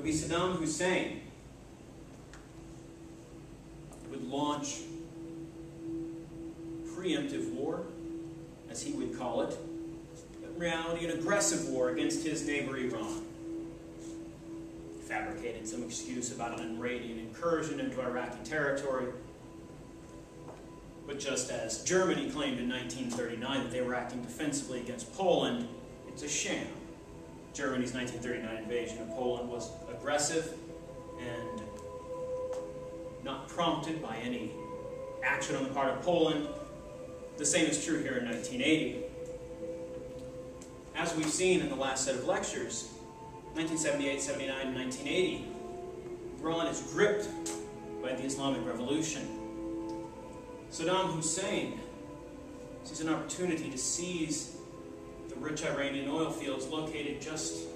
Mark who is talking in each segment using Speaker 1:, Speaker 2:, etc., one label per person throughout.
Speaker 1: be Saddam Hussein who would launch preemptive war, as he would call it, in reality an aggressive war against his neighbor Iran. He fabricated some excuse about an Iranian incursion into Iraqi territory, but just as Germany claimed in 1939 that they were acting defensively against Poland, it's a sham. Germany's 1939 invasion of Poland was aggressive and not prompted by any action on the part of Poland. The same is true here in 1980. As we've seen in the last set of lectures, 1978, 79, and 1980, Iran is gripped by the Islamic Revolution. Saddam Hussein sees an opportunity to seize the rich Iranian oil fields located just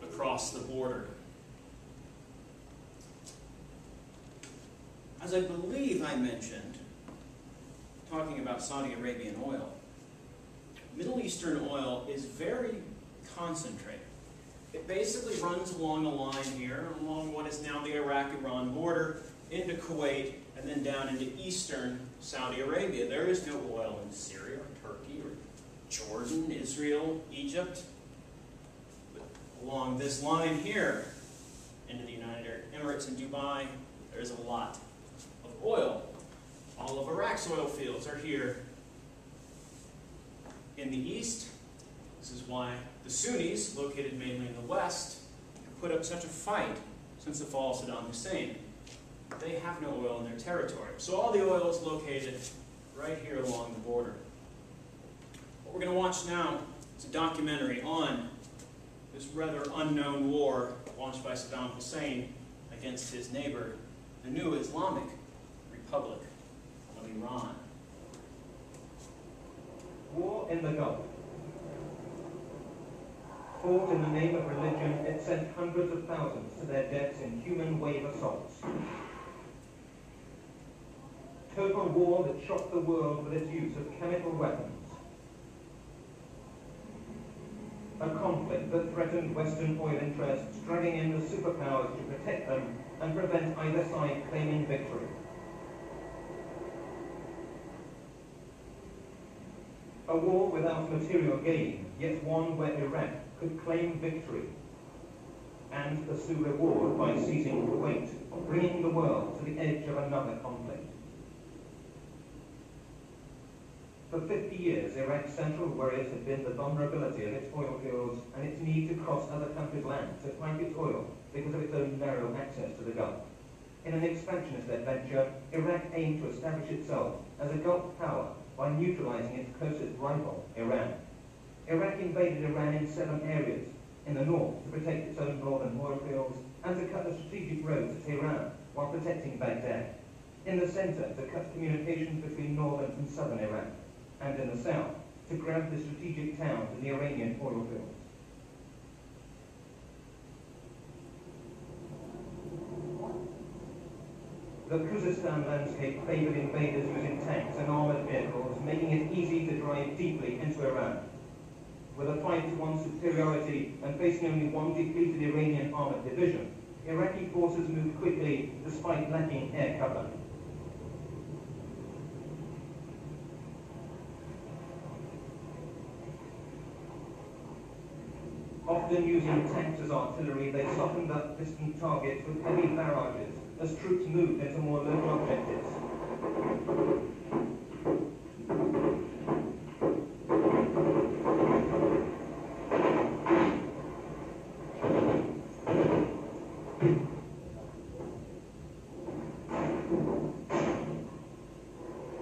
Speaker 1: across the border. As I believe I mentioned, talking about Saudi Arabian oil, Middle Eastern oil is very concentrated. It basically runs along a line here, along what is now the Iraq-Iran border, into Kuwait, and then down into eastern Saudi Arabia. There is no oil in Syria, or Turkey, or Jordan, Israel, Egypt. But along this line here, into the United Arab Emirates and Dubai, there is a lot of oil. All of Iraq's oil fields are here in the east. This is why the Sunnis, located mainly in the west, have put up such a fight since the fall of Saddam Hussein. They have no oil in their territory. So all the oil is located right here along the border. What we're going to watch now is a documentary on this rather unknown war launched by Saddam Hussein against his neighbor, the new Islamic Republic of Iran.
Speaker 2: War in the Gulf. Fought in the name of religion, it sent hundreds of thousands to their deaths in human wave assaults. Total war that shocked the world with its use of chemical weapons. A conflict that threatened Western oil interests, dragging in the superpowers to protect them and prevent either side claiming victory. A war without material gain, yet one where Iraq could claim victory and pursue reward by seizing Kuwait, bringing the world to the edge of another conflict. For 50 years, Iraq's central worries have been the vulnerability of its oil fields and its need to cross other countries' land to find its oil because of its own narrow access to the Gulf. In an expansionist adventure, Iraq aimed to establish itself as a Gulf power by neutralizing its closest rival, Iran. Iraq invaded Iran in 7 areas: in the north to protect its own northern oil fields and to cut the strategic road to Tehran while protecting Baghdad; in the center to cut communications between northern and southern Iraq; and in the south to grab the strategic towns in the Iranian oil fields. The Khuzestan landscape favored invaders using tanks and armored vehicles, making it easy to drive deeply into Iran. With a 5-to-1 superiority and facing only one depleted Iranian armored division, Iraqi forces moved quickly despite lacking air cover. Often using tanks as artillery, they softened up distant targets with heavy barrages as troops moved into more local objectives.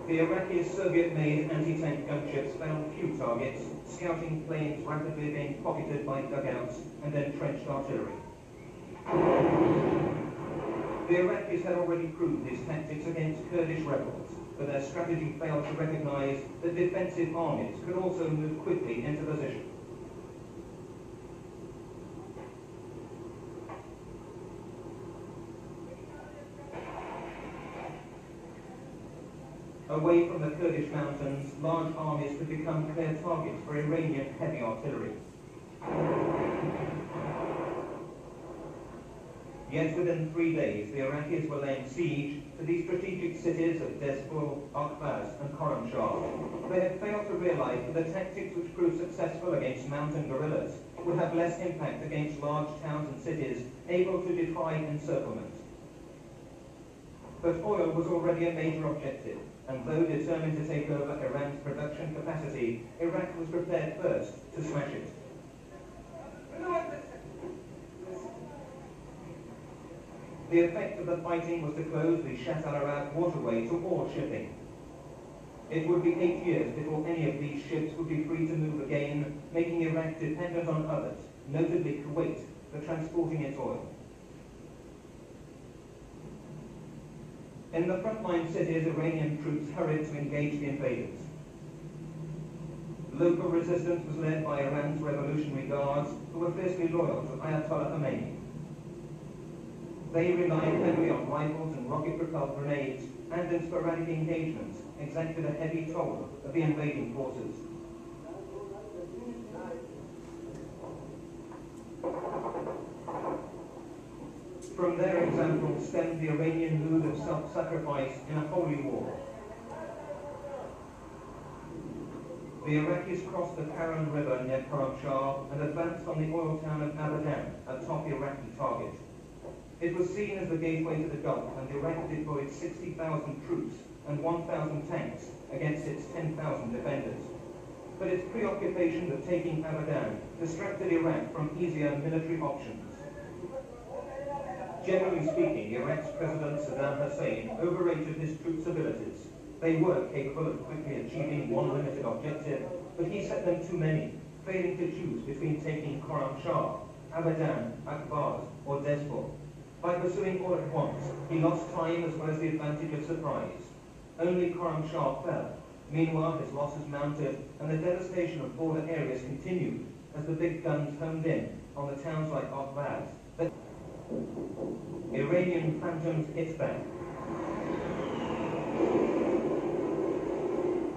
Speaker 2: The Iraqi Soviet-made anti-tank gunships found few targets, scouting planes rapidly being pocketed by dugouts and entrenched artillery. The Iraqis had already proved these tactics against Kurdish rebels, but their strategy failed to recognize that defensive armies could also move quickly into position. Away from the Kurdish mountains, large armies could become clear targets for Iranian heavy artillery. Yet within 3 days, the Iraqis were laying siege to the strategic cities of Dezful, Akbaz, and Khorramshahr. They had failed to realize that the tactics which proved successful against mountain guerrillas would have less impact against large towns and cities able to defy encirclement. But oil was already a major objective, and though determined to take over Iran's production capacity, Iraq was prepared first to smash it. The effect of the fighting was to close the Shatt al-Arab waterway to all shipping. It would be 8 years before any of these ships would be free to move again, making Iraq dependent on others, notably Kuwait, for transporting its oil. In the frontline cities, Iranian troops hurried to engage the invaders. Local resistance was led by Iran's Revolutionary Guards, who were fiercely loyal to Ayatollah Khomeini. They relied heavily on rifles and rocket-propelled grenades, and in sporadic engagements, exacted a heavy toll of the invading forces. From their example stemmed the Iranian mood of self-sacrifice in a holy war. The Iraqis crossed the Karan River near Khorramshahr and advanced on the oil town of Abadan, a top Iraqi target. It was seen as the gateway to the Gulf, and Iraq deployed 60,000 troops and 1,000 tanks against its 10,000 defenders. But its preoccupation with taking Abadan distracted Iraq from easier military options. Generally speaking, Iraq's President Saddam Hussein overrated his troops' abilities. They were capable of quickly achieving one limited objective, but he set them too many, failing to choose between taking Khorramshahr, Abadan, Akbaz, or Dezful. By pursuing all at once, he lost time as well as the advantage of surprise. Only Khorramshahr fell. Meanwhile, his losses mounted, and the devastation of border areas continued as the big guns homed in on the towns like Akbaz. The Iranian phantoms hit back.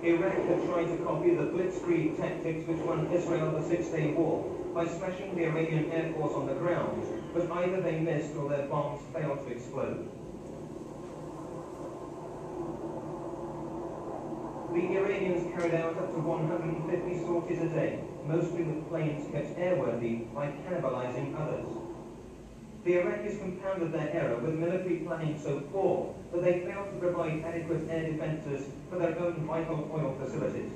Speaker 2: Iraq had tried to copy the blitzkrieg tactics which won Israel the Six-Day War by smashing the Iranian Air Force on the ground, but either they missed or their bombs failed to explode. The Iranians carried out up to 150 sorties a day, mostly with planes kept airworthy by cannibalizing others. The Iraqis compounded their error with military planning so poor that they failed to provide adequate air defenses for their own vital oil facilities.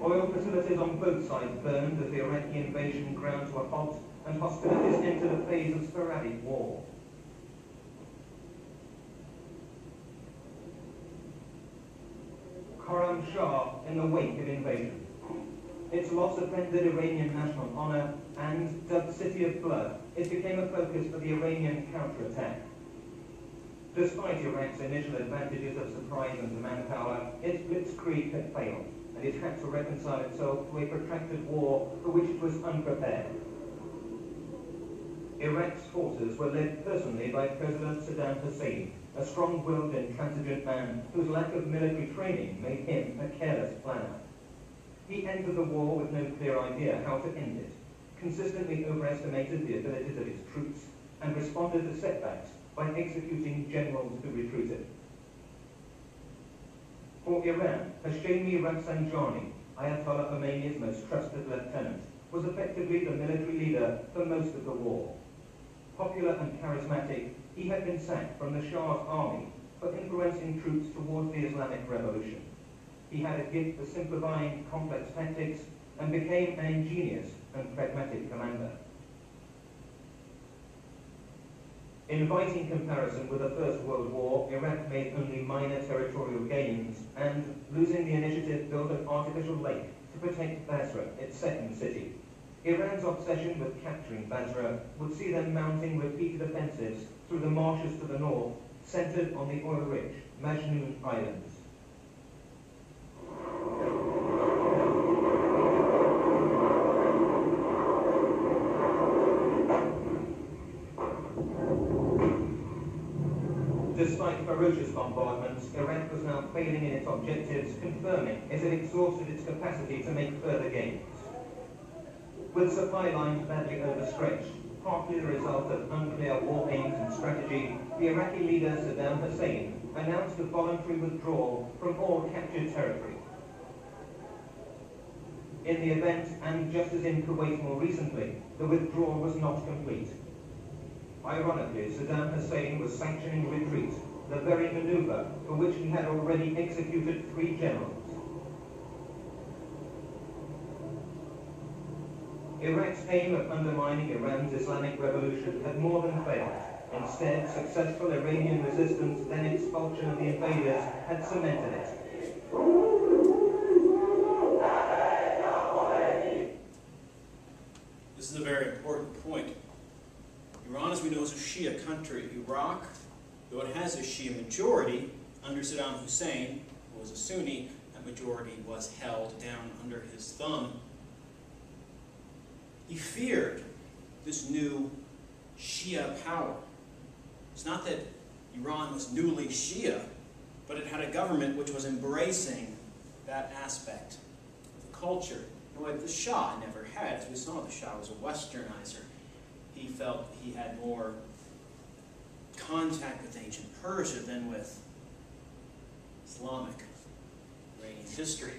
Speaker 2: Oil facilities on both sides burned as the Iraqi invasion ground to a halt, and hostilities entered a phase of sporadic war. Khorramshahr in the wake of invasion. Its loss offended Iranian national honor, and, dubbed City of Blood, it became a focus for the Iranian counterattack. Despite Iraq's initial advantages of surprise and manpower, its blitzkrieg had failed, and it had to reconcile itself to a protracted war for which it was unprepared. Iraq's forces were led personally by President Saddam Hussein, a strong-willed, intransigent man whose lack of military training made him a careless planner. He entered the war with no clear idea how to end it, consistently overestimated the abilities of his troops, and responded to setbacks by executing generals who retreated. For Iran, Hashemi Rafsanjani, Ayatollah Khomeini's most trusted lieutenant, was effectively the military leader for most of the war. Popular and charismatic, he had been sacked from the Shah's army for influencing troops towards the Islamic Revolution. He had a gift for simplifying complex tactics and became an ingenious and pragmatic commander. In fighting comparison with the First World War, Iraq made only minor territorial gains and, losing the initiative, built an artificial lake to protect Basra, its second city. Iran's obsession with capturing Basra would see them mounting repeated offensives through the marshes to the north, centered on the oil-rich Majnoon Islands. Despite ferocious bombardments, Iraq was now failing in its objectives, confirming as it exhausted its capacity to make further gains. with supply lines badly overstretched, partly the result of unclear war aims and strategy. The Iraqi leader Saddam Hussein announced a voluntary withdrawal from all captured territory. In the event, and just as in Kuwait more recently, the withdrawal was not complete. Ironically, Saddam Hussein was sanctioning retreat, the very maneuver for which he had already executed 3 generals. Iraq's aim of undermining Iran's Islamic Revolution had more than failed. Instead, successful Iranian resistance, then expulsion of the invaders, had cemented it.
Speaker 1: This is a very important point. Iran, as we know, is a Shia country. Iraq, though it has a Shia majority, under Saddam Hussein, who was a Sunni, that majority was held down under his thumb. He feared this new Shia power. It's not that Iran was newly Shia, but it had a government which was embracing that aspect of the culture in a way that the Shah never had. As we saw, the Shah was a westernizer. He felt he had more contact with ancient Persia than with Islamic Iranian history.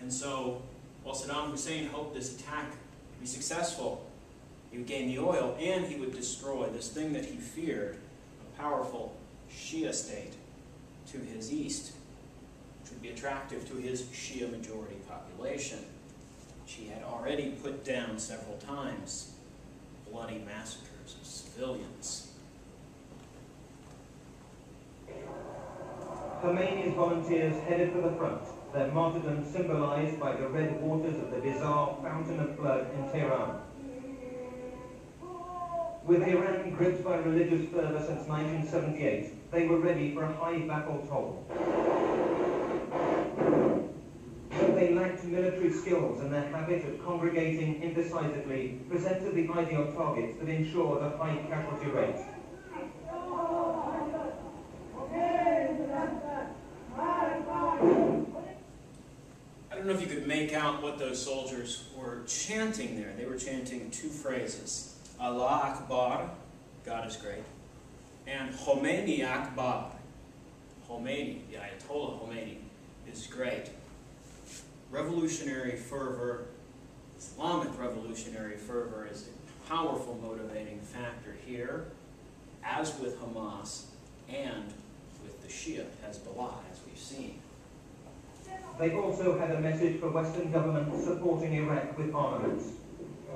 Speaker 1: And so, while Saddam Hussein hoped this attack would be successful, he would gain the oil and he would destroy this thing that he feared, a powerful Shia state to his east, which would be attractive to his Shia majority population, which he had already put down several times. Bloody massacres of civilians.
Speaker 2: Khomeini's volunteers headed for the front, their martyrdom symbolized by the red waters of the bizarre fountain of blood in Tehran. With Iran gripped by religious fervor since 1978, they were ready for a high battle toll. But they lacked military skills, and their habit of congregating indecisively presented the ideal targets that ensured a high casualty rate.
Speaker 1: I don't know if you could make out what those soldiers were chanting there. They were chanting 2 phrases. Allah Akbar, God is great, and Khomeini Akbar. Khomeini, the Ayatollah Khomeini, is great. Revolutionary fervor, Islamic revolutionary fervor is a powerful motivating factor here, as with Hamas and with the Shia Hezbollah, as we've seen.
Speaker 2: They also had a message for Western governments supporting Iraq with armaments.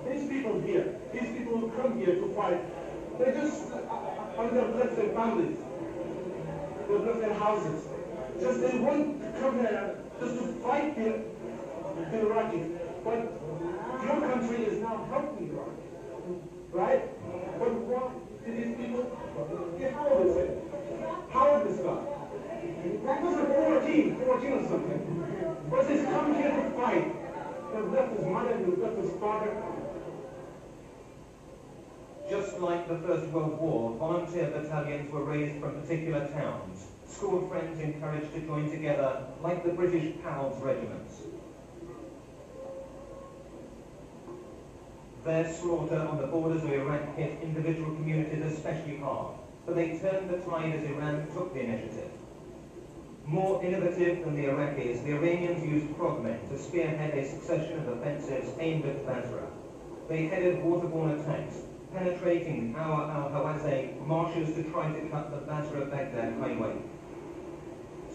Speaker 3: These people here, these people who come here to fight, they just, they've left their families, they've left their houses. Just they want to come here just to fight the Iraqis. But your country is now helping Iraq, right? But what did these people, how old is it? How old is God? That was 14 or something. But he's come here to fight. They've left his mother, they've left his father.
Speaker 2: Just like the First World War, volunteer battalions were raised from particular towns, school friends encouraged to join together like the British PALS regiments. Their slaughter on the borders of Iraq hit individual communities especially hard, but they turned the tide as Iran took the initiative. More innovative than the Iraqis, the Iranians used frogmen to spearhead a succession of offensives aimed at Basra. They headed waterborne attacks, penetrating al-Hawazeh marshes to try to cut the Basra-Baghdad highway.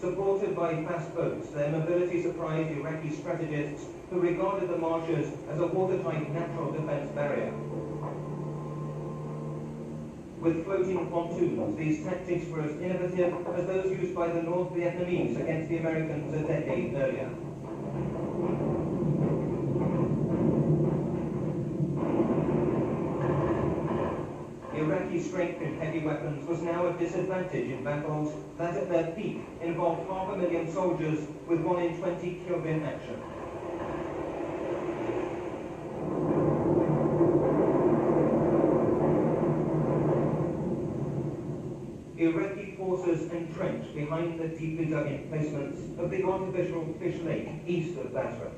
Speaker 2: Supported by fast boats, their mobility surprised Iraqi strategists who regarded the marshes as a watertight natural defense barrier. With floating pontoons, these tactics were as innovative as those used by the North Vietnamese against the Americans a decade earlier. Iraqi strength in heavy weapons was now a disadvantage in battles that at their peak involved 500,000 soldiers with 1 in 20 killed in action. Iraqi forces entrenched behind the deeply dug emplacements of the artificial fish lake east of Basra.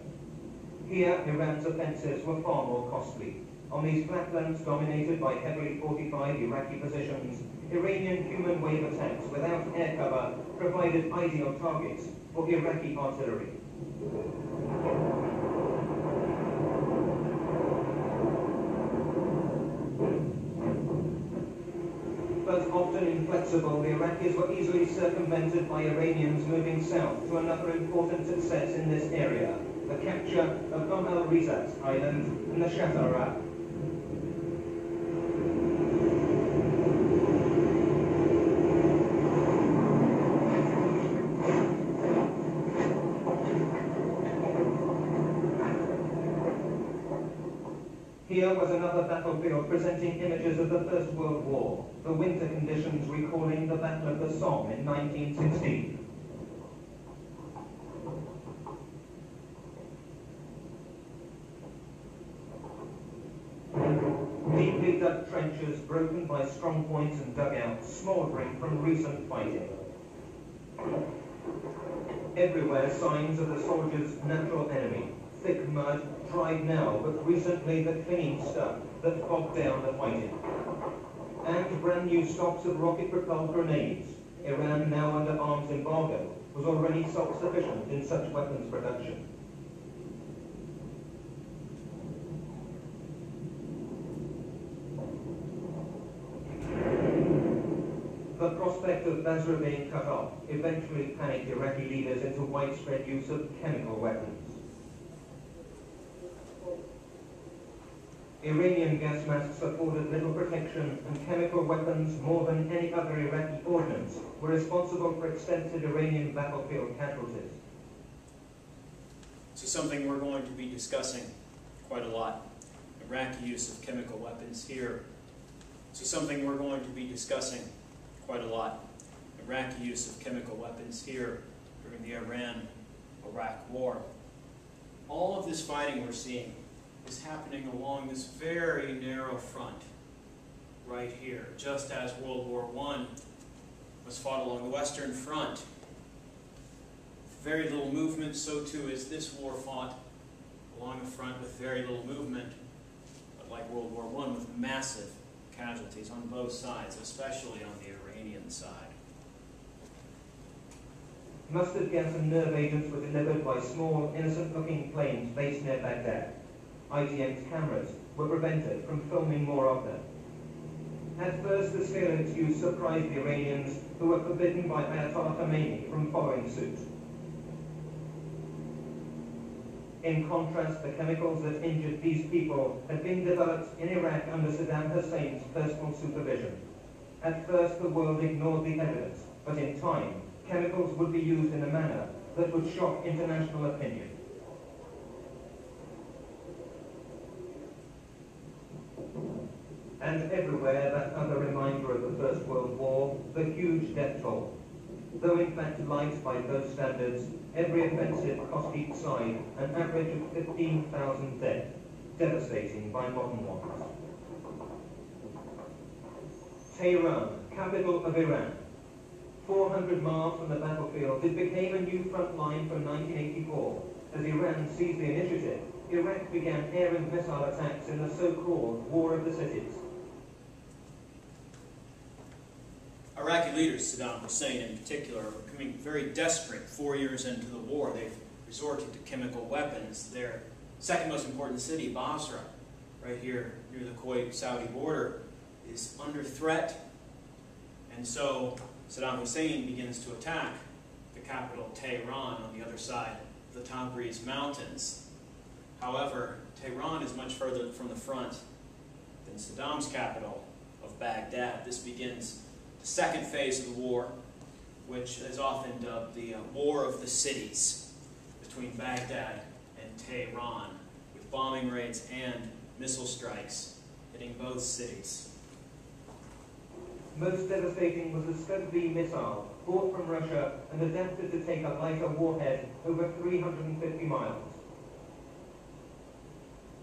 Speaker 2: Here, Iran's offensives were far more costly. On these flatlands dominated by heavily fortified Iraqi positions, Iranian human wave attacks without air cover provided ideal targets for Iraqi artillery. But often inflexible, the Iraqis were easily circumvented by Iranians moving south to another important success in this area, the capture of al-Rizat Island in the Shattara. Here was another battlefield presenting images of the First World War, the winter conditions recalling the Battle of the Somme in 1916. Deeply dug trenches broken by strong points and dugouts, smouldering from recent fighting. Everywhere signs of the soldiers' natural enemy. Thick mud, dried now, but recently the clinging stuff that bogged down the fighting. And brand new stocks of rocket-propelled grenades. Iran, now under arms embargo, was already self-sufficient in such weapons production. The prospect of Basra being cut off eventually panicked Iraqi leaders into widespread use of chemical weapons. Iranian gas masks afforded little protection, and chemical weapons, more than any other Iraqi ordnance, were responsible for extensive Iranian battlefield casualties.
Speaker 1: So something we're going to be discussing quite a lot. Iraqi use of chemical weapons here. So something we're going to be discussing quite a lot. Iraqi use of chemical weapons here during the Iran-Iraq War. All of this fighting we're seeing is happening along this very narrow front right here, just as World War I was fought along the Western Front. Very little movement, so too is this war fought along the front with very little movement, but like World War I, with massive casualties on both sides, especially on the Iranian side.
Speaker 2: Mustard gas and nerve agents were delivered by small, innocent-looking planes based near Baghdad. ITM's cameras were prevented from filming more of them. At first, the scale of its use surprised the Iranians, who were forbidden by Ayatollah Khomeini from following suit. In contrast, the chemicals that injured these people had been developed in Iraq under Saddam Hussein's personal supervision. At first, the world ignored the evidence, but in time, chemicals would be used in a manner that would shock international opinion. And everywhere, that other reminder of the First World War, the huge death toll. Though in fact light by those standards, every offensive cost each side an average of 15,000 dead, devastating by modern ones. Tehran, capital of Iran. 400 miles from the battlefield, it became a new front line from 1984. As Iran seized the initiative, Iraq began air and missile attacks in the so-called War of the Cities.
Speaker 1: Iraqi leaders, Saddam Hussein in particular, are becoming very desperate 4 years into the war. They've resorted to chemical weapons. Their second most important city, Basra, right here near the Kuwait-Saudi border, is under threat. And so Saddam Hussein begins to attack the capital, Tehran, on the other side of the Tabriz Mountains. However, Tehran is much further from the front than Saddam's capital of Baghdad. This begins the second phase of the war, which is often dubbed the War of the Cities, between Baghdad and Tehran, with bombing raids and missile strikes hitting both cities.
Speaker 2: Most devastating was the Scud-V missile, brought from Russia and adapted to take a lighter warhead over 350 miles.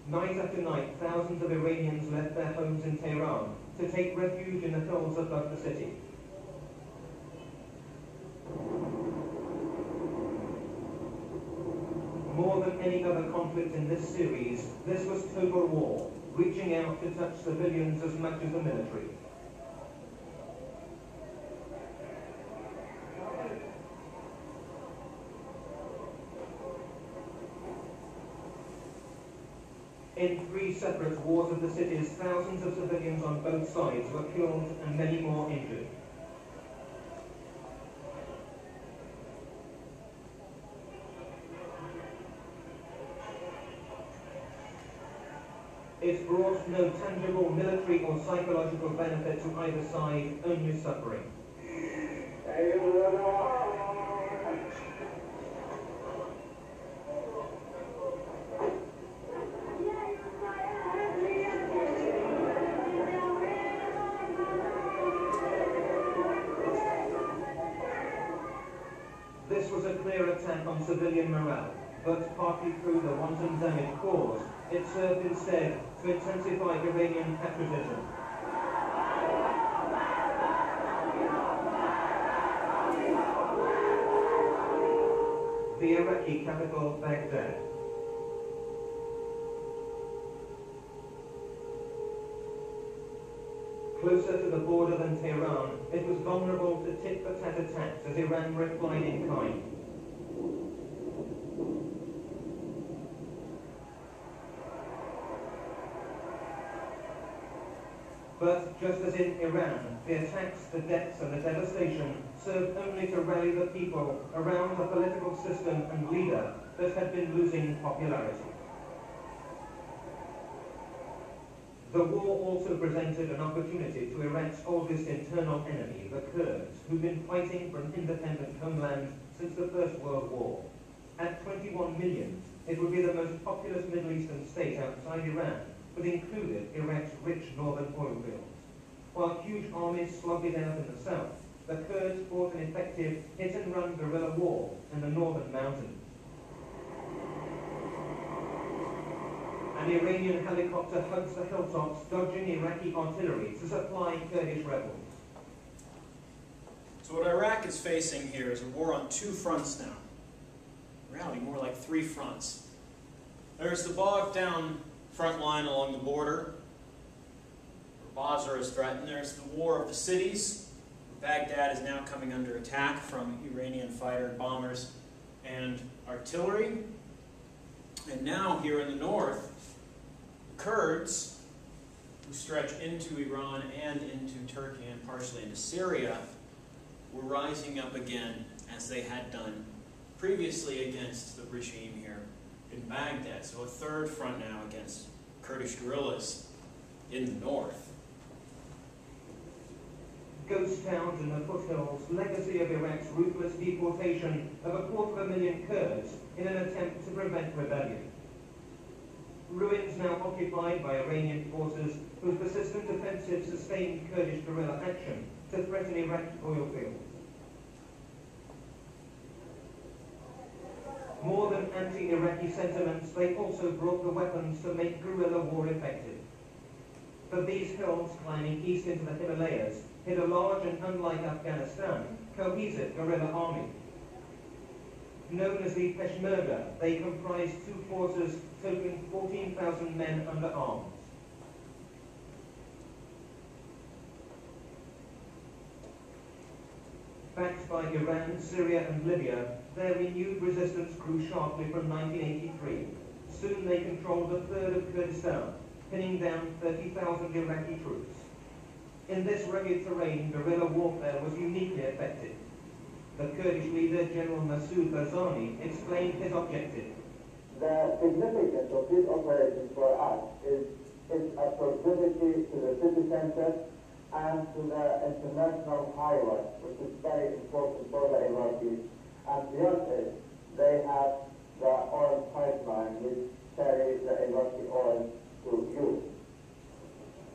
Speaker 2: Night after night, thousands of Iranians left their homes in Tehran to take refuge in the hills above the city. More than any other conflict in this series, this was total war, reaching out to touch civilians as much as the military. In 3 separate wars of the cities, thousands of civilians on both sides were killed and many more injured. It brought no tangible military or psychological benefit to either side, only suffering. This was a clear attack on civilian morale, but partly through the wanton damage caused, it served instead to intensify Iranian patriotism. The Iraqi capital, Baghdad. Closer to the border than Tehran, it was vulnerable to tit-for-tat attacks as Iran replied in kind. But just as in Iran, the attacks, the deaths and the devastation served only to rally the people around a political system and leader that had been losing popularity. The war also presented an opportunity to Iraq's oldest internal enemy, the Kurds, who've been fighting for an independent homeland since the First World War. At 21 million, it would be the most populous Middle Eastern state outside Iran, but included Iraq's rich northern oil fields. While huge armies slogged it out in the south, the Kurds fought an effective hit-and-run guerrilla war in the northern mountains. An Iranian helicopter hugs the hilltops, dodging Iraqi artillery to supply Kurdish rebels.
Speaker 1: So what Iraq is facing here is a war on 2 fronts now. In reality, more like 3 fronts. There's the bogged-down front line along the border, where Basra is threatened. There's the war of the cities. Baghdad is now coming under attack from Iranian fighter bombers and artillery. And now, here in the north, the Kurds, who stretch into Iran and into Turkey and partially into Syria, were rising up again as they had done previously against the regime here in Baghdad. So a 3rd front now against Kurdish guerrillas in the north.
Speaker 2: Ghost towns in the foothills, legacy of Iraq's ruthless deportation of 250,000 Kurds in an attempt to prevent rebellion. Ruins now occupied by Iranian forces whose persistent offensive sustained Kurdish guerrilla action to threaten Iraq's oil fields. More than anti-Iraqi sentiments, they also brought the weapons to make guerrilla war effective. But these hills climbing east into the Himalayas hid a large and, unlike Afghanistan, cohesive guerrilla army. Known as the Peshmerga, they comprised 2 forces totaling 14,000 men under arms. Backed by Iran, Syria and Libya, their renewed resistance grew sharply from 1983. Soon they controlled 1/3 of Kurdistan, pinning down 30,000 Iraqi troops. In this rugged terrain, guerrilla warfare was uniquely effective. The Kurdish leader, General Massoud Barzani, explained his objective.
Speaker 4: The significance of this operation for us is its proximity to the city center and to the international highway, which is very important for the Iraqis. And beyond it, they have the oil pipeline which carries the Iraqi oil to Europe.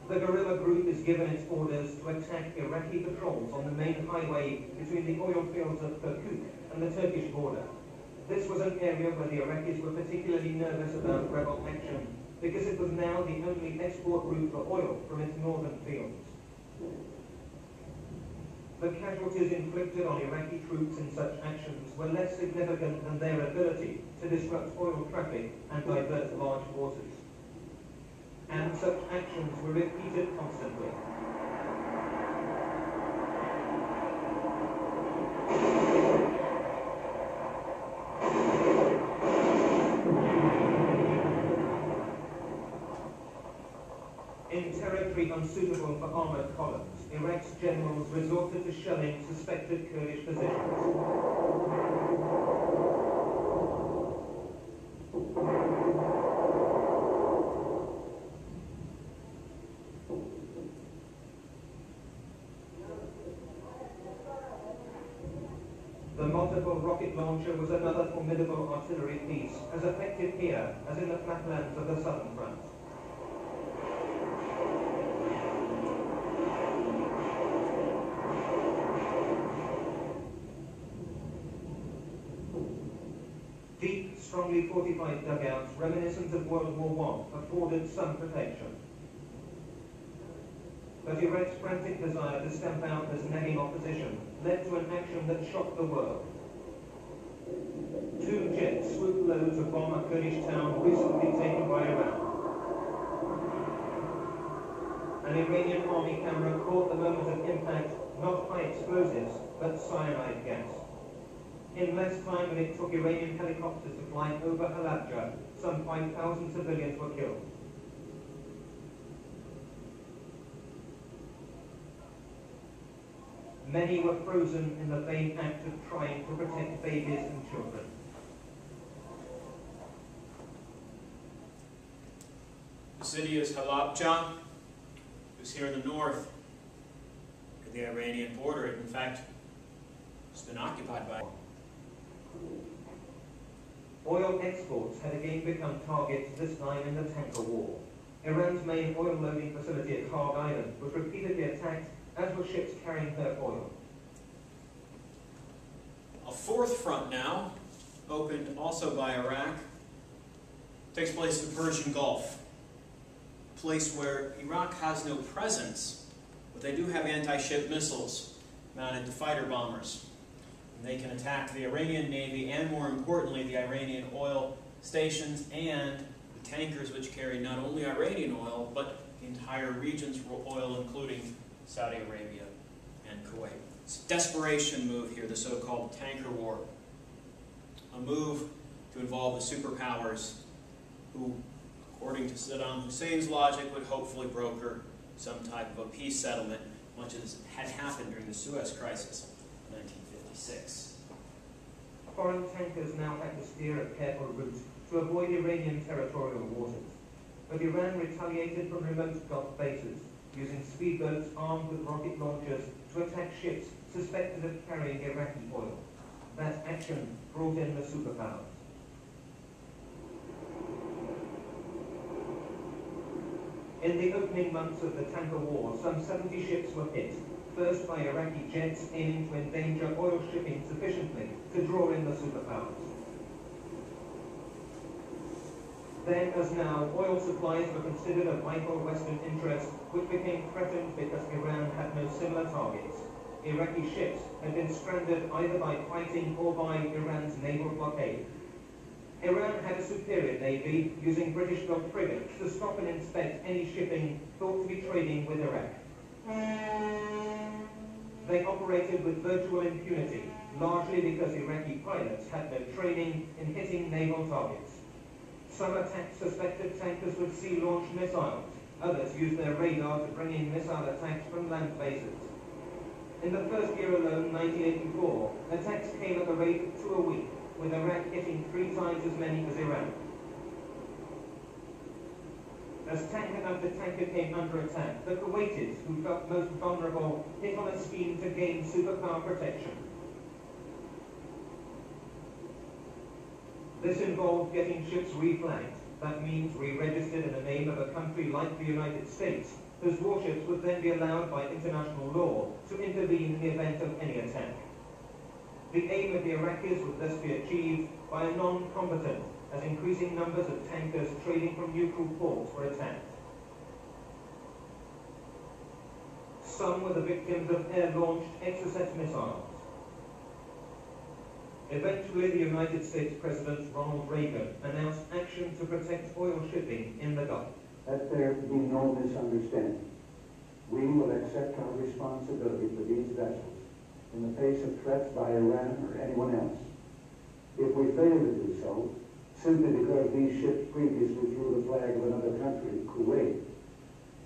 Speaker 2: The guerrilla group is given its orders to attack Iraqi patrols on the main highway between the oil fields of Kirkuk and the Turkish border. This was an area where the Iraqis were particularly nervous about rebel action because it was now the only export route for oil from its northern fields. the casualties inflicted on Iraqi troops in such actions were less significant than their ability to disrupt oil traffic and divert large forces. And such actions were repeated constantly. In territory unsuitable for armoured columns, Iraq's generals resorted to shelling suspected Kurdish positions. The multiple rocket launcher was another formidable artillery piece, as effective here as in the flatlands of the southern front. Deep, strongly fortified dugouts, reminiscent of World War I, afforded some protection. But Iraq's frantic desire to stamp out this nagging opposition led to an action that shocked the world. 2 jets swooped low to bomb a Kurdish town recently taken by Iran. An Iranian army camera caught the moment of impact not by explosives, but cyanide gas. In less time than it took Iranian helicopters to fly over Halabja, some 5,000 civilians were killed. Many were frozen in the vain act of trying to protect babies and children.
Speaker 1: The city is Halabja. It's here in the north, at the Iranian border. In fact, it's been occupied by.
Speaker 2: Oil exports had again become targets, this time in the tanker war. Iran's main oil loading facility at Kharg Island was repeatedly attacked, as were ships carrying her oil.
Speaker 1: A fourth front now, opened also by Iraq, takes place in the Persian Gulf, a place where Iraq has no presence, but they do have anti-ship missiles mounted to fighter bombers. And they can attack the Iranian Navy and, more importantly, the Iranian oil stations and the tankers which carry not only Iranian oil, but the entire region's oil, including Saudi Arabia and Kuwait. It's a desperation move here, the so-called tanker war. A move to involve the superpowers who, according to Saddam Hussein's logic, would hopefully broker some type of a peace settlement, much as had happened during the Suez Crisis in 1956.
Speaker 2: Foreign tankers now had to steer a careful route to avoid Iranian territorial waters. But Iran retaliated from remote Gulf bases, using speedboats armed with rocket launchers to attack ships suspected of carrying Iraqi oil. That action brought in the superpowers. In the opening months of the tanker war, some 70 ships were hit, first by Iraqi jets aiming to endanger oil shipping sufficiently to draw in the superpowers. Then, as now, oil supplies were considered of vital Western interest, which became threatened because Iran had no similar targets. Iraqi ships had been stranded either by fighting or by Iran's naval blockade. Iran had a superior navy, using British-built frigates to stop and inspect any shipping thought to be trading with Iraq. They operated with virtual impunity, largely because Iraqi pilots had no training in hitting naval targets. Some attacked suspected tankers with sea-launched missiles. Others used their radar to bring in missile attacks from land bases. In the first year alone, 1984, attacks came at the rate of 2 a week, with Iraq hitting 3 times as many as Iran. As tanker after tanker came under attack, the Kuwaitis, who felt most vulnerable, hit on a scheme to gain superpower protection. This involved getting ships reflagged. That means re-registered in the name of a country like the United States, whose warships would then be allowed by international law to intervene in the event of any attack. The aim of the Iraqis would thus be achieved by a non-combatant, as increasing numbers of tankers trading from neutral ports were attacked. Some were the victims of air-launched Exocet missiles. Eventually, the United States President Ronald Reagan announced action to protect oil shipping in the Gulf.
Speaker 5: Let there be no misunderstanding. We will accept our responsibility for these vessels in the face of threats by Iran or anyone else. If we fail to do so, simply because these ships previously flew the flag of another country, Kuwait,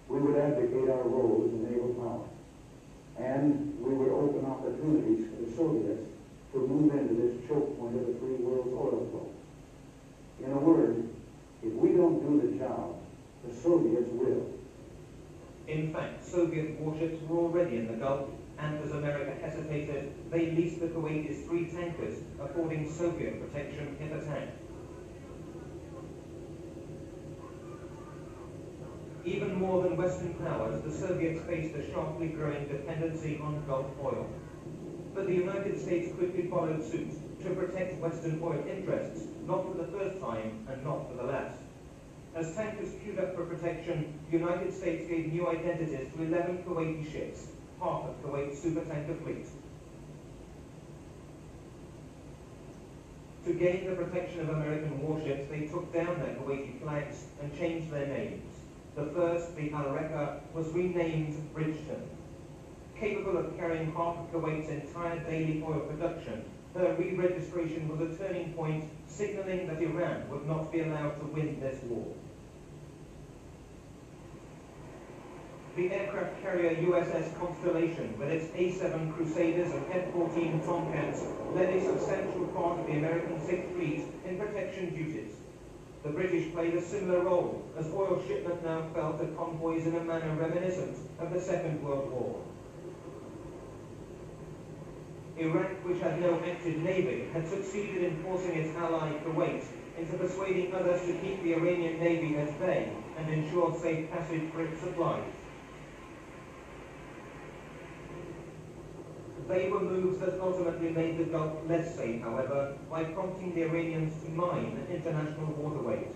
Speaker 5: we would advocate our role as a naval power. And we would open opportunities for the Soviets to move into this choke point of the free world's oil flow. In a word, if we don't do the job, the Soviets will.
Speaker 2: In fact, Soviet warships were already in the Gulf, and as America hesitated, they leased the Kuwaitis 3 tankers, affording Soviet protection if attacked. Even more than Western powers, the Soviets faced a sharply growing dependency on Gulf oil. But the United States quickly followed suit to protect Western oil interests, not for the first time and not for the last. As tankers queued up for protection, the United States gave new identities to 11 Kuwaiti ships, half of Kuwait's supertanker fleet. To gain the protection of American warships, they took down their Kuwaiti flags and changed their names. The first, the Al-Reka, was renamed Bridgeton. Capable of carrying half of Kuwait's entire daily oil production, her re-registration was a turning point, signaling that Iran would not be allowed to win this war. The aircraft carrier USS Constellation, with its A-7 Crusaders and F-14 Tomcats, led a substantial part of the American Sixth Fleet in protection duties. The British played a similar role, as oil shipment now fell to convoys in a manner reminiscent of the Second World War. Iraq, which had no active navy, had succeeded in forcing its ally Kuwait into persuading others to keep the Iranian navy at bay and ensure safe passage for its supplies. They were moves that ultimately made the Gulf less safe, however, by prompting the Iranians to mine international waterways.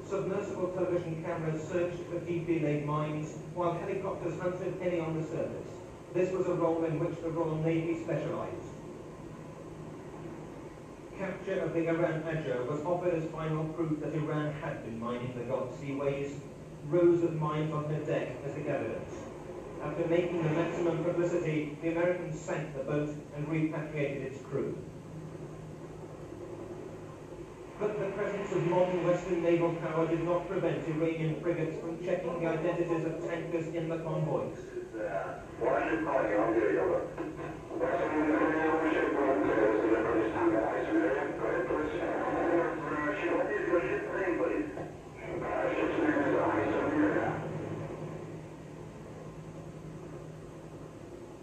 Speaker 2: Submersible television cameras searched for deeply laid mines, while helicopters hunted any on the surface. This was a role in which the Royal Navy specialized. Capture of the Iran Ajah was offered as final proof that Iran had been mining the Gulf seaways, rows of mines on her deck as the evidence. After making the maximum publicity, the Americans sank the boat and repatriated its crew. But the presence of modern Western naval power did not prevent Iranian frigates from checking the identities of tankers in the convoys.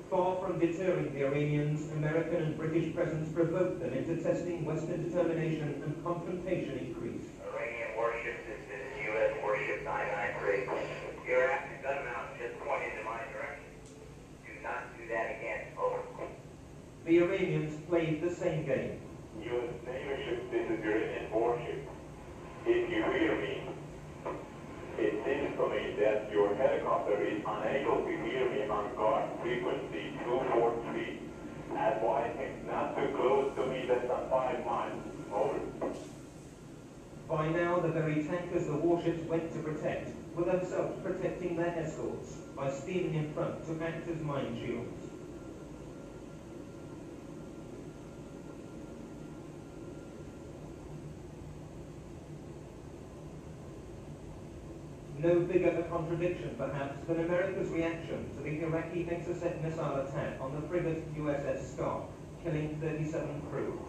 Speaker 2: Far from deterring the Iranians, American and British presence provoked them into testing Western determination, and confrontation increased.
Speaker 6: Iranian warships, this is U.S. warship 993. Your active gun mount just pointed in my direction. Do not do that again. Over.
Speaker 2: The Iranians played the same game.
Speaker 7: U.S. Navy ship, this is Iranian warship. If you hear me, it seems to me that your helicopter is unable to hear me on guard frequency 243. Advise him not to close to me less than 5 miles. Over.
Speaker 2: By now, the very tankers the warships went to protect were themselves protecting their escorts by steaming in front to act as mine shields. No bigger a contradiction, perhaps, than America's reaction to the Iraqi Exocet missile attack on the frigate USS Scott, killing 37 crew.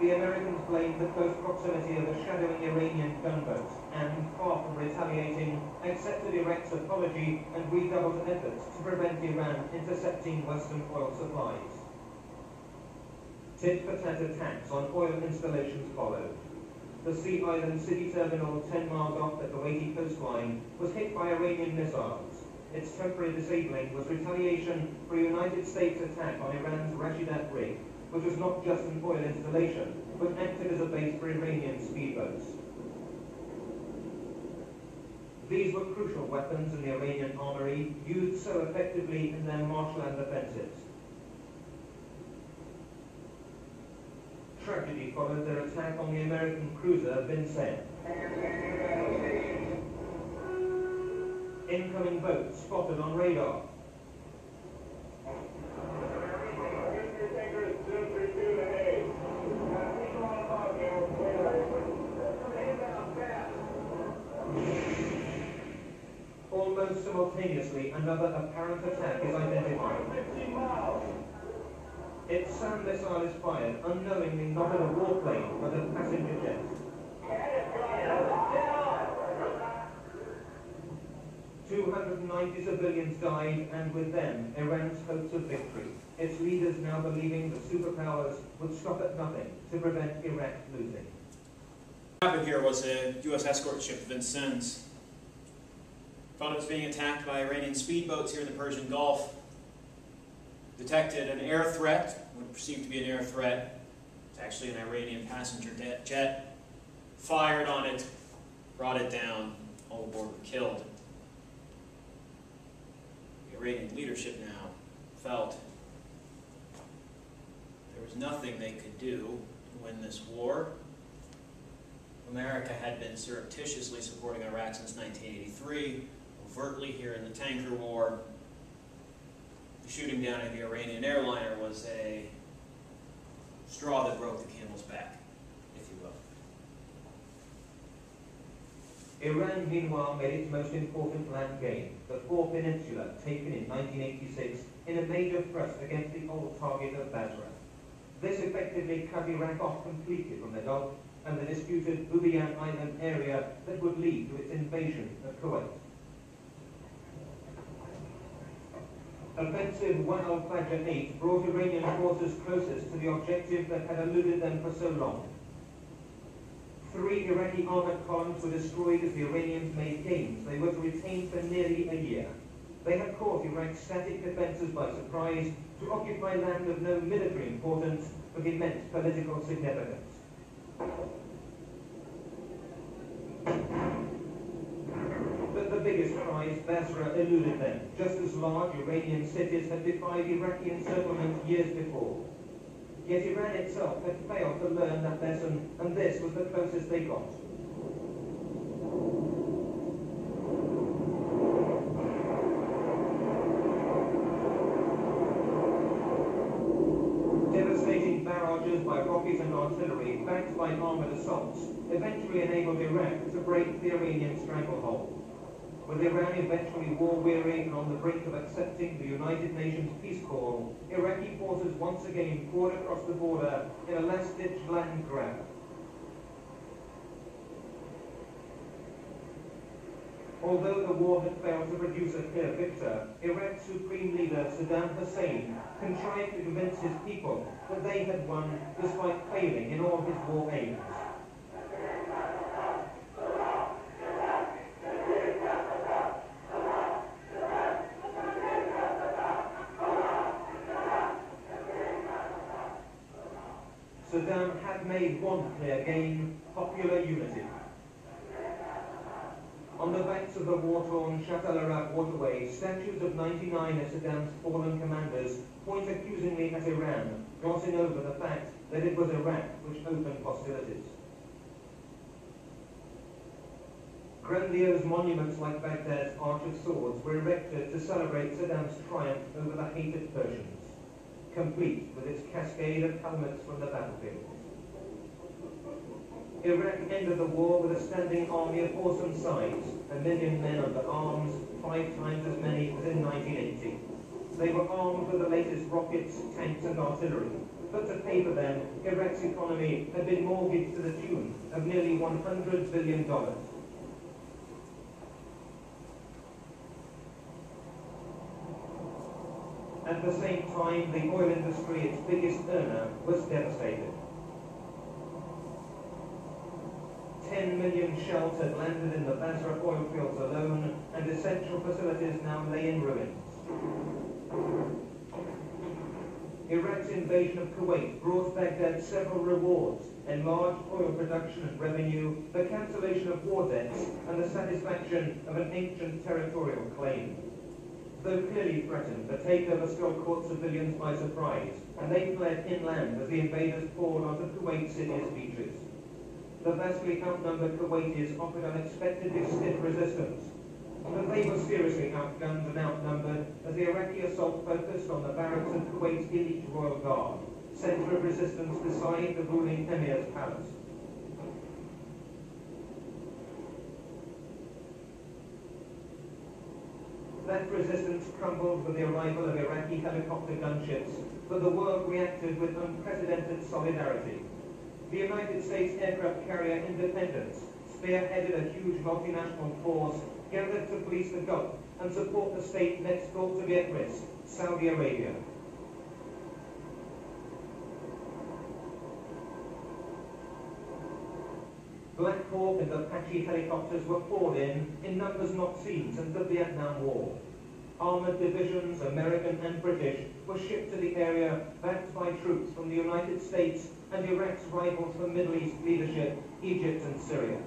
Speaker 2: The Americans blamed the close proximity of a shadowing Iranian gunboat and, far from retaliating, accepted Iraq's apology and redoubled efforts to prevent Iran intercepting Western oil supplies. Tit-for-tat attacks on oil installations followed. The Sea Island city terminal 10 miles off the Kuwaiti coastline was hit by Iranian missiles. Its temporary disabling was retaliation for a United States attack on Iran's Rashidat rig, which was not just an oil installation, but acted as a base for Iranian speedboats. These were crucial weapons in the Iranian armory, used so effectively in their marshland offensives. Tragedy followed their attack on the American cruiser Vincennes. Incoming boat spotted on radar. Almost simultaneously, another apparent attack is identified. Its SAM missile is fired, unknowingly not at a warplane, but a passenger jet. 290 civilians died, and with them, Iran's hopes of victory. Its leaders now believing the superpowers would stop at nothing to prevent Iraq losing.
Speaker 1: What happened here was a U.S. escort ship, Vincennes, found it was being attacked by Iranian speedboats here in the Persian Gulf. Detected an air threat, what perceived to be an air threat. It's actually an Iranian passenger jet. Fired on it, brought it down, all aboard were killed. The Iranian leadership now felt there was nothing they could do to win this war. America had been surreptitiously supporting Iraq since 1983, overtly here in the tanker war. The shooting down of the Iranian airliner was a straw that broke the camel's back, if you will.
Speaker 2: Iran, meanwhile, made its most important land gain, the Four Peninsula, taken in 1986 in a major thrust against the old target of Basra. This effectively cut Iraq off completely from the Gulf and the disputed Ubiyan Island area that would lead to its invasion of Kuwait. Offensive 1 al-Fajr 8 brought Iranian forces closest to the objective that had eluded them for so long. 3 Iraqi armored columns were destroyed as the Iranians made gains they were to retain for nearly a year. They had caught Iraq's static defenses by surprise to occupy land of no military importance but immense political significance. But the biggest prize, Basra, eluded them, just as large Iranian cities had defied Iraqi encirclement years before. Yet Iran itself had failed to learn that lesson, and this was the closest they got. Devastating barrages by rockets and artillery, backed by armored assaults, eventually enabled Iraq to break the Iranian stranglehold. With Iran eventually war-weary and on the brink of accepting the United Nations peace call, Iraqi forces once again poured across the border in a last-ditch land grab. Although the war had failed to produce a clear victor, Iraq's supreme leader Saddam Hussein contrived to convince his people that they had won despite failing in all his war aims. Saddam had made one clear gain: popular unity. On the banks of the war-torn Shatt al-Arab waterway, statues of 99 of Saddam's fallen commanders point accusingly at Iran, glossing over the fact that it was Iraq which opened hostilities. Grandiose monuments like Baghdad's Arch of Swords were erected to celebrate Saddam's triumph over the hated Persians, complete with its cascade of helmets from the battlefield. Iraq ended the war with a standing army of awesome size, 1 million men under arms, 5 times as many as in 1980. They were armed with the latest rockets, tanks and artillery, but to pay for them, Iraq's economy had been mortgaged to the tune of nearly $100 billion. At the same time, the oil industry, its biggest earner, was devastated. 10 million shells had landed in the Basra oil fields alone, and essential facilities now lay in ruins. Iraq's invasion of Kuwait brought Baghdad several rewards: enlarged oil production and revenue, the cancellation of war debts, and the satisfaction of an ancient territorial claim. Though clearly threatened, the takeover still caught civilians by surprise, and they fled inland as the invaders poured onto Kuwait City's beaches. The vastly outnumbered Kuwaitis offered unexpectedly stiff resistance, but they were seriously outgunned and outnumbered as the Iraqi assault focused on the barracks of Kuwait's elite royal guard, centre of resistance beside the ruling emir's palace. That resistance crumbled with the arrival of Iraqi helicopter gunships, but the world reacted with unprecedented solidarity. The United States aircraft carrier Independence spearheaded a huge multinational force gathered to police the Gulf and support the state next door to be at risk, Saudi Arabia. Black Hawk and Apache helicopters were poured in numbers not seen since the Vietnam War. Armored divisions, American and British, were shipped to the area backed by troops from the United States and Iraq's rivals for Middle East leadership, Egypt and Syria.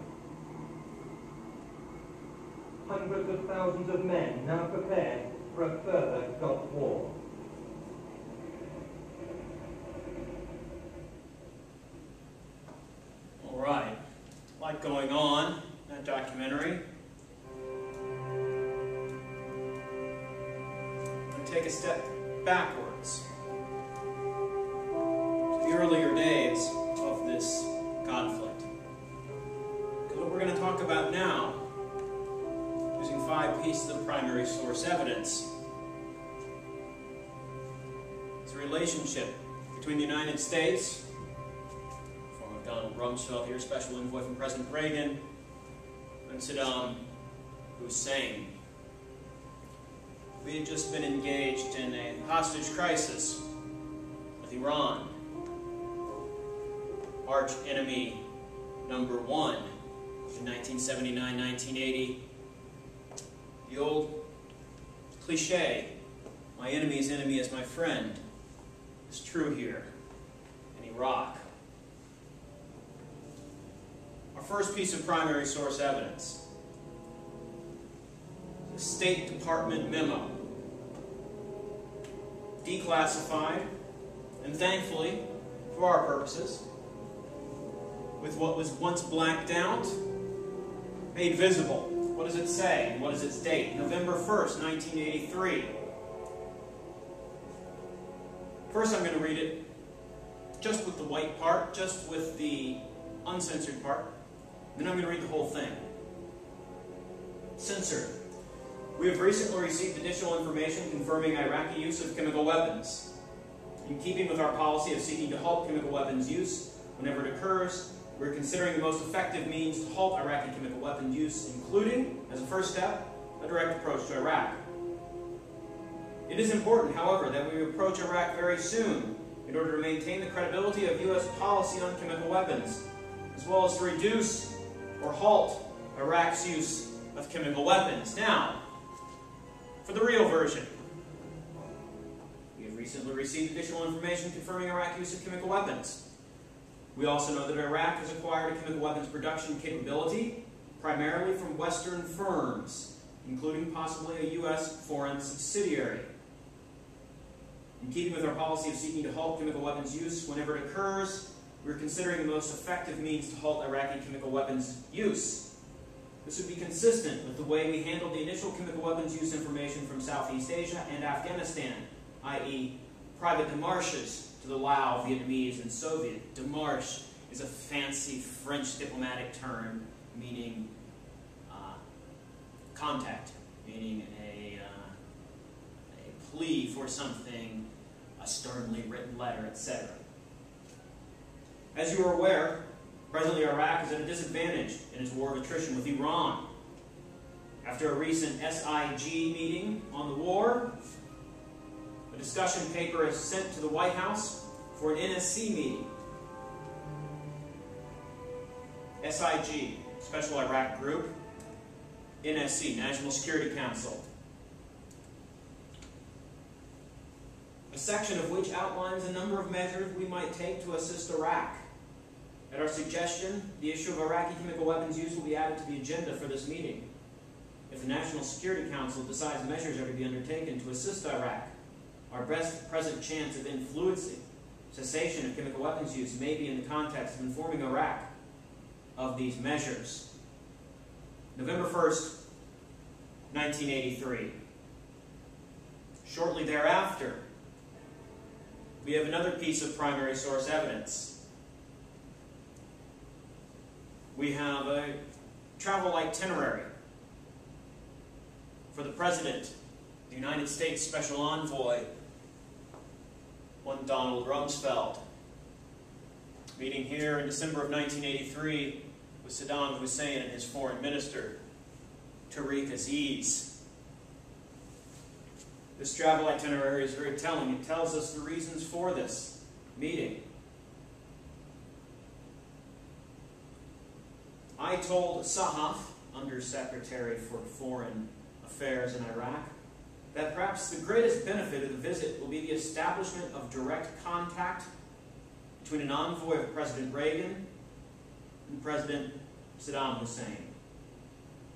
Speaker 2: Hundreds of thousands of men now prepared for a further Gulf War.
Speaker 1: All right, a lot going on in that documentary. I'm going to take a step backwards to the earlier days of this conflict. Because what we're going to talk about now, using 5 pieces of primary source evidence, is a relationship between the United States, form of Donald Rumsfeld here, special envoy from President Reagan, and Saddam Hussein. We had just been engaged in a hostage crisis with Iran, arch enemy number 1 in 1979-1980. The old cliche, my enemy's enemy is my friend, is true here in Iraq. Our first piece of primary source evidence, the State Department memo, declassified, and thankfully, for our purposes, with what was once blacked out, made visible. What does it say? What is its date? November 1st, 1983. First I'm going to read it just with the white part, just with the uncensored part. Then I'm going to read the whole thing. Censored. We have recently received additional information confirming Iraqi use of chemical weapons. In keeping with our policy of seeking to halt chemical weapons use whenever it occurs, we are considering the most effective means to halt Iraqi chemical weapons use, including, as a first step, a direct approach to Iraq. It is important, however, that we approach Iraq very soon in order to maintain the credibility of U.S. policy on chemical weapons, as well as to reduce or halt Iraq's use of chemical weapons. Now, for the real version. We have recently received additional information confirming Iraq's use of chemical weapons. We also know that Iraq has acquired a chemical weapons production capability, primarily from Western firms, including possibly a U.S. foreign subsidiary. In keeping with our policy of seeking to halt chemical weapons use whenever it occurs, we are considering the most effective means to halt Iraqi chemical weapons use. This would be consistent with the way we handled the initial chemical weapons use information from Southeast Asia and Afghanistan, i.e. private démarches to the Lao, Vietnamese, and Soviet. Démarche is a fancy French diplomatic term meaning contact, meaning a plea for something, a sternly written letter, etc. As you are aware, presently Iraq is at a disadvantage in its war of attrition with Iran. After a recent SIG meeting on the war, a discussion paper is sent to the White House for an NSC meeting. SIG, Special Iraq Group, NSC, National Security Council. a section of which outlines a number of measures we might take to assist Iraq. At our suggestion, the issue of Iraqi chemical weapons use will be added to the agenda for this meeting. If the National Security Council decides measures are to be undertaken to assist Iraq, our best present chance of influencing cessation of chemical weapons use may be in the context of informing Iraq of these measures. November 1st, 1983. Shortly thereafter, we have another piece of primary source evidence. We have a travel itinerary for the President, the United States Special Envoy, one Donald Rumsfeld, meeting here in December of 1983 with Saddam Hussein and his foreign minister, Tariq Aziz. This travel itinerary is very telling. It tells us the reasons for this meeting. I told Sahaf, Undersecretary for Foreign Affairs in Iraq, that perhaps the greatest benefit of the visit will be the establishment of direct contact between an envoy of President Reagan and President Saddam Hussein.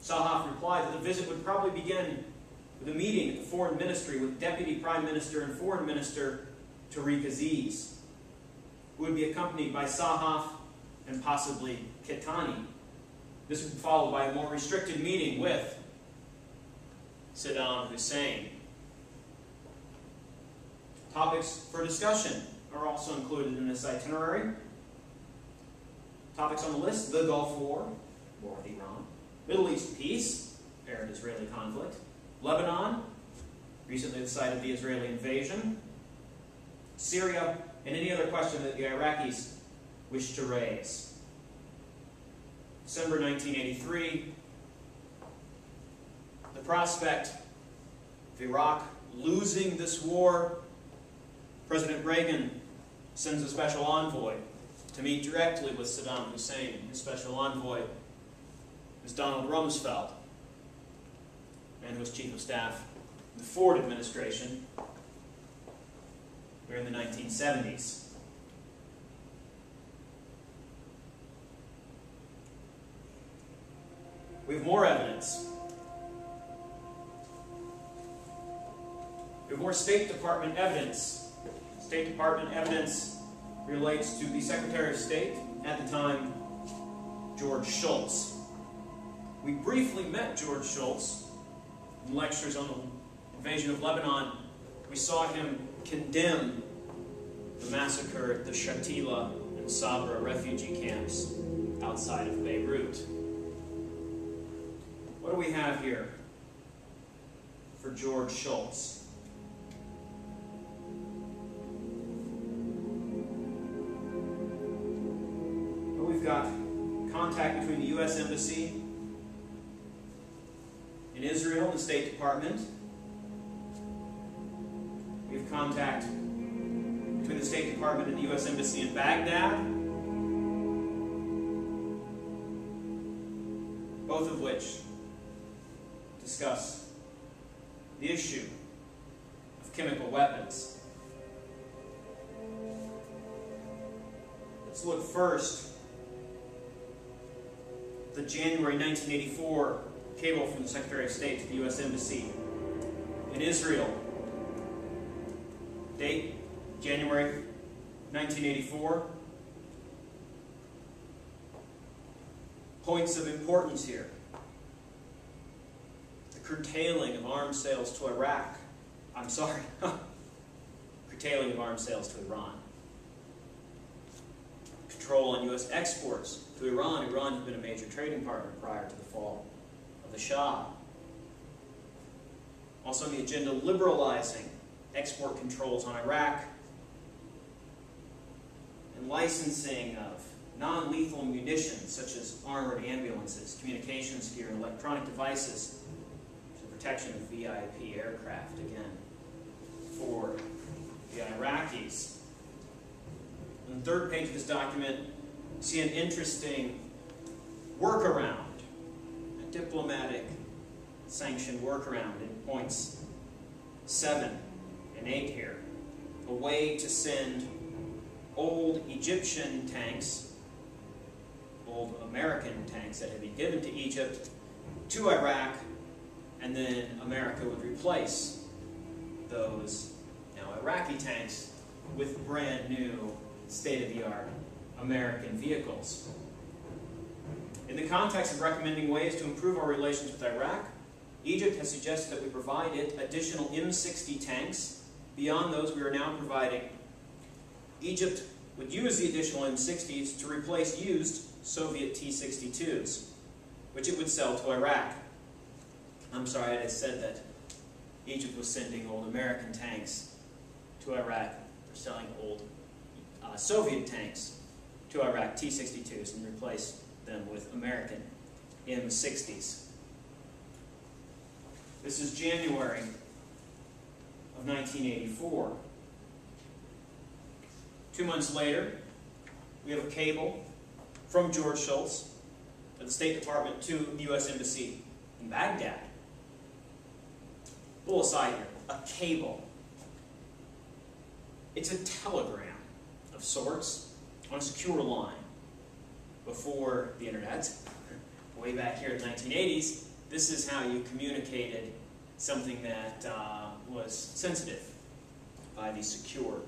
Speaker 1: Sahaf replied that the visit would probably begin with a meeting at the Foreign Ministry with Deputy Prime Minister and Foreign Minister Tariq Aziz, who would be accompanied by Sahaf and possibly Kitani. This would be followed by a more restricted meeting with Saddam Hussein. Topics for discussion are also included in this itinerary. Topics on the list: the Gulf War, War with Iran; Middle East peace, Arab-Israeli conflict; Lebanon, recently the site of the Israeli invasion; Syria, and any other question that the Iraqis wish to raise. December 1983, the prospect of Iraq losing this war, President Reagan sends a special envoy to meet directly with Saddam Hussein. His special envoy is Donald Rumsfeld, and was Chief of Staff in the Ford administration during the 1970s. We have more evidence. We have more State Department evidence. State Department evidence relates to the Secretary of State at the time, George Shultz. We briefly met George Shultz in lectures on the invasion of Lebanon. We saw him condemn the massacre at the Shatila and Sabra refugee camps outside of Beirut. What do we have here for George Shultz? Well, we've got contact between the U.S. Embassy in Israel and the State Department. We have contact between the State Department and the U.S. Embassy in Baghdad, both of which discuss the issue of chemical weapons. Let's look first at the January 1984 cable from the Secretary of State to the U.S. Embassy in Israel. Date, January 1984. Points of importance here: the curtailing of arms sales to Iraq. Curtailing of arms sales to Iran. Control on U.S. exports to Iran. Iran had been a major trading partner prior to the fall of the Shah. Also on the agenda, liberalizing export controls on Iraq and licensing of non-lethal munitions such as armored ambulances, communications gear, and electronic devices for the protection of VIP aircraft, again, for the Iraqis. On the third page of this document, you see an interesting workaround, a diplomatic sanctioned workaround in points 7 and 8 here. a way to send old Egyptian tanks, old American tanks that had been given to Egypt, to Iraq, and then America would replace those now Iraqi tanks with brand new, state-of-the-art American vehicles. In the context of recommending ways to improve our relations with Iraq, Egypt has suggested that we provide it additional M60 tanks beyond those we are now providing. Egypt would use the additional M60s to replace used Soviet T-62s, which it would sell to Iraq. I'm sorry, I had said that Egypt was sending old American tanks to Iraq. They're selling old Soviet tanks to Iraq, T-62s, and replace them with American M60s. This is January of 1984. 2 months later, we have a cable from George Shultz at the State Department to the U.S. Embassy in Baghdad. A little aside here, a cable. It's a telegram of sorts on a secure line. Before the internet, way back here in the 1980s, this is how you communicated something that was sensitive by these secure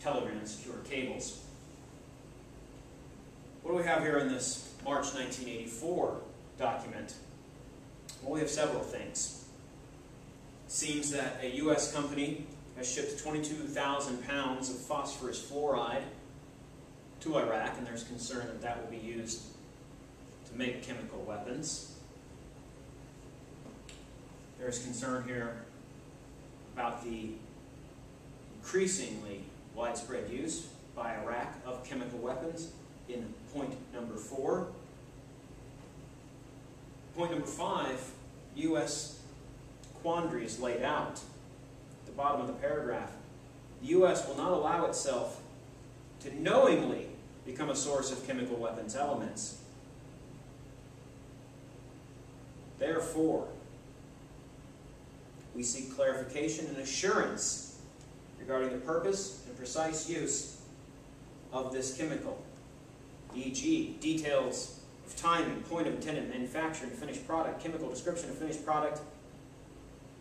Speaker 1: telegrams, secure cables. What do we have here in this March 1984 document? Well, we have several things. It seems that a U.S. company has shipped 22,000 pounds of phosphorus fluoride to Iraq, and there's concern that that will be used to make chemical weapons. There's concern here about the increasingly widespread use by Iraq of chemical weapons in point number 4. Point number 5, U.S. quandary is laid out at the bottom of the paragraph. The U.S. will not allow itself to knowingly become a source of chemical weapons elements. Therefore, we seek clarification and assurance regarding the purpose and precise use of this chemical, e.g., details of timing, point of intended manufacturing, finished product, chemical description of finished product,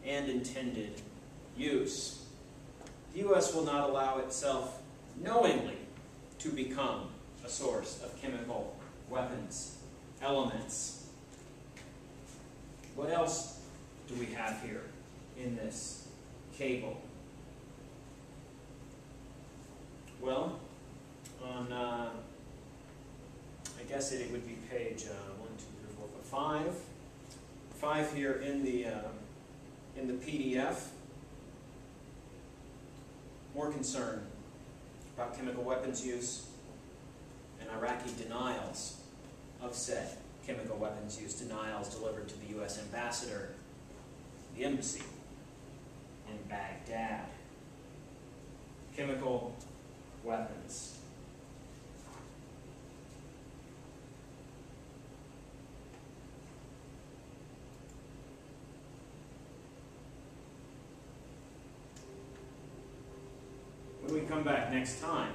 Speaker 1: and intended use. The U.S. will not allow itself knowingly to become a source of chemical weapons elements. What else do we have here in this cable? Well, on I guess it would be page 1, 2, 3, 4, 5. 5 here in the PDF. More concern about chemical weapons use and Iraqi denials of said chemical weapons use, denials delivered to the U.S. ambassador, the embassy in Baghdad. Chemical weapons. When we come back next time,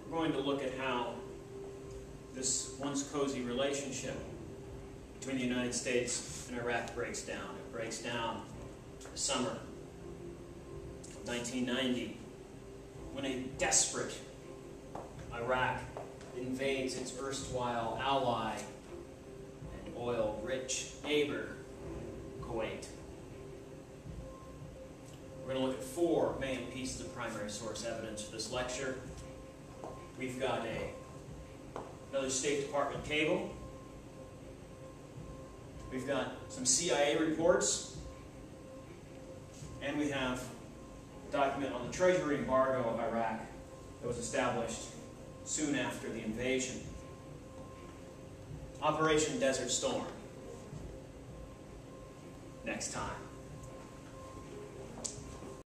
Speaker 1: we're going to look at how this once cozy relationship between the United States and Iraq breaks down. It breaks down the summer of 1990 when a desperate Iraq invades its erstwhile ally and oil-rich neighbor, Kuwait. We're going to look at 4 main pieces of primary source evidence for this lecture. We've got another State Department cable. We've got some CIA reports. And we have a document on the Treasury embargo of Iraq that was established soon after the invasion. Operation Desert Storm. Next time.